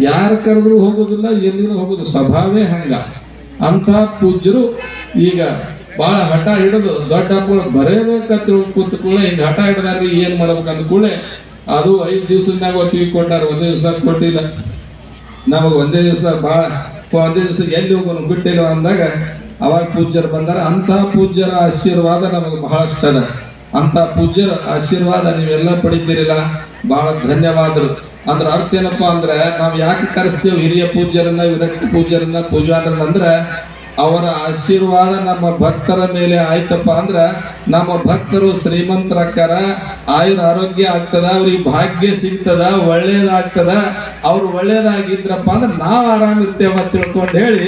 ಯಾರು ಕರೆದ್ರು ಹೋಗೋದಿಲ್ಲ, ಎಲ್ಲಿನೂ ಹೋಗೋದು, ಸ್ವಭಾವೇ ಹಂಗ. ಅಂತ ಪೂಜ್ಯರು ಈಗ ಬಹಳ ಹಠ ಹಿಡಿದು ದೊಡ್ಡ ಹಬ್ಬಗಳು ಬರೇಬೇಕಂತ ಕೂತ್ಕೊಳ್ಳೆ ಹಿಂಗೆ ಹಠ ಹಿಡ್ದಾರ್ರಿ. ಏನ್ ಮಾಡ್ಬೇಕು ಅಂದ್ಕೊಳ್ಳೆ ಅದು 5 ದಿವಸದಾಗ ಒಪ್ಪಿಗೆ ಕೊಟ್ಟಾರ, ಒಂದೇ ದಿವಸ ಕೊಟ್ಟಿಲ್ಲ. ನಮಗೆ ಒಂದೇ ದಿವಸ ಒಂದೇ ದಿವಸ ಎಲ್ಲಿ ಹೋಗೋನು ಬಿಟ್ಟಿಲ್ಲ ಅಂದಾಗ ಅವಾಗ ಪೂಜ್ಯರು ಬಂದಾರ. ಅಂತ ಪೂಜ್ಯರ ಆಶೀರ್ವಾದ ನಮಗೆ ಬಹಳಷ್ಟು ಅದ. ಅಂತ ಪೂಜ್ಯರ ಆಶೀರ್ವಾದ ನೀವೆಲ್ಲ ಪಡಿತೀರಿಲ್ಲ, ಬಹಳ ಧನ್ಯವಾದರು. ಅಂದ್ರೆ ಅರ್ಥ ಏನಪ್ಪಾ ಅಂದ್ರೆ, ನಾವು ಯಾಕೆ ಕರೆಸ್ತೇವೆ ಹಿರಿಯ ಪೂಜ್ಯರನ್ನ, ವಿರಕ್ತಿ ಪೂಜ್ಯರನ್ನ, ಪೂಜಾರನ್ನ ಅಂದ್ರೆ ಅವರ ಆಶೀರ್ವಾದ ನಮ್ಮ ಭಕ್ತರ ಮೇಲೆ ಆಯ್ತಪ್ಪ ಅಂದ್ರೆ ನಮ್ಮ ಭಕ್ತರು ಶ್ರೀಮಂತರಕ್ಕರ, ಆಯುರ ಆರೋಗ್ಯ ಆಗ್ತದ, ಅವ್ರಿಗೆ ಭಾಗ್ಯ ಸಿಗ್ತದ, ಒಳ್ಳೇದಾಗ್ತದ. ಅವ್ರು ಒಳ್ಳೇದಾಗಿದ್ರಪ್ಪ ಅಂದ್ರೆ ನಾವು ಆರಾಮಿರ್ತೇವ ಅಂತ ತಿಳ್ಕೊಂಡು ಹೇಳಿ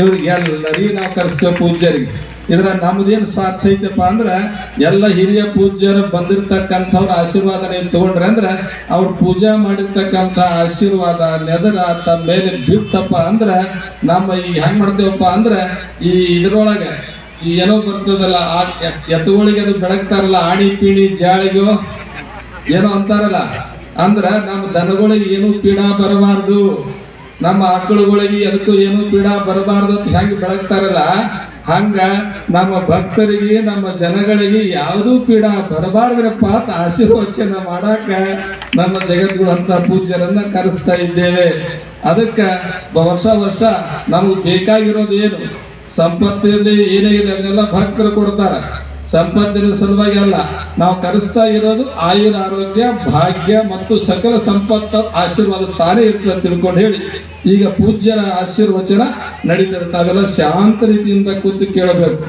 ಇವ್ರಿಗೆ ಎಲ್ಲರಿಗೆ ನಾವು ಕರೆಸ್ತೇವೆ ಪೂಜ್ಯರಿಗೆ. ಇದ್ರ ನಮ್ದೇನು ಸ್ವಾರ್ಥ ಐತಪ್ಪ ಅಂದ್ರೆ ಎಲ್ಲ ಹಿರಿಯ ಪೂಜ್ಯರು ಬಂದಿರ್ತಕ್ಕಂಥವ್ರ ಆಶೀರ್ವಾದ ನೀವು ತಗೊಂಡ್ರೆ ಅಂದ್ರೆ ಅವ್ರು ಪೂಜಾ ಮಾಡಿರ್ತಕ್ಕಂಥ ಆಶೀರ್ವಾದ ನೆದರ ತಮ್ಮ ಮೇಲೆ ಬಿತ್ತಪ್ಪ ಅಂದ್ರೆ ನಮ್ಮ ಈಗ ಹೆಂಗ್ ಮಾಡ್ತೇವಪ್ಪ ಅಂದ್ರೆ ಈ ಇದ್ರೊಳಗೆ ಈ ಏನೋ ಬರ್ತದಲ್ಲ, ಆ ಎತ್ತುಗಳಿಗೆ ಅದು ಬೆಳಗ್ತಾರಲ್ಲ, ಆಣಿ ಪೀಣಿ ಜಾಳಿಗೋ ಏನೋ ಅಂತಾರಲ್ಲ, ಅಂದ್ರ ನಮ್ಮ ದನಗಳಿಗೆ ಏನು ಪೀಡಾ ಬರಬಾರ್ದು, ನಮ್ಮ ಆಕಳುಗಳಿಗೆ ಅದಕ್ಕೂ ಏನು ಪೀಡಾ ಬರಬಾರ್ದು ಅಂತ ಹೆಂಗೆ ಬೆಳಗ್ತಾರಲ್ಲ, ಹಂಗ ನಮ್ಮ ಭಕ್ತರಿಗೆ ನಮ್ಮ ಜನಗಳಿಗೆ ಯಾವುದೂ ಪೀಡಾ ಬರಬಾರ್ದ್ರಪ್ಪ ಅಂತ ಆಶೀರ್ವಚನ ಮಾಡಾಕ ನಮ್ಮ ಜಗದ್ಗುರು ಅಂತ ಪೂಜ್ಯರನ್ನ ಕರೆಸ್ತಾ ಇದ್ದೇವೆ. ಅದಕ್ಕೆ ವರ್ಷ ನಮಗೆ ಬೇಕಾಗಿರೋದು ಏನು? ಸಂಪತ್ತಿನಲ್ಲಿ ಏನೇ ಇಲ್ಲ ಅದನ್ನೆಲ್ಲ ಭಕ್ತರು ಕೊಡ್ತಾರ. ಸಂಪತ್ತಿನ ಸಲುವಾಗಿ ಅಲ್ಲ, ನಾವು ಕರೆಸ್ತಾ ಇರೋದು ಆಯುರ ಆರೋಗ್ಯ ಭಾಗ್ಯ ಮತ್ತು ಸಕಲ ಸಂಪತ್ತ ಆಶೀರ್ವಾದ ತಾನೇ ಇರ್ತದೆ ತಿಳ್ಕೊಂಡು ಹೇಳಿ ಈಗ ಪೂಜ್ಯರ ಆಶೀರ್ವಚನ ನಡೀತದೆ. ತಾವೆಲ್ಲ ಶಾಂತ ರೀತಿಯಿಂದ ಕೂತು ಕೇಳಬೇಕು.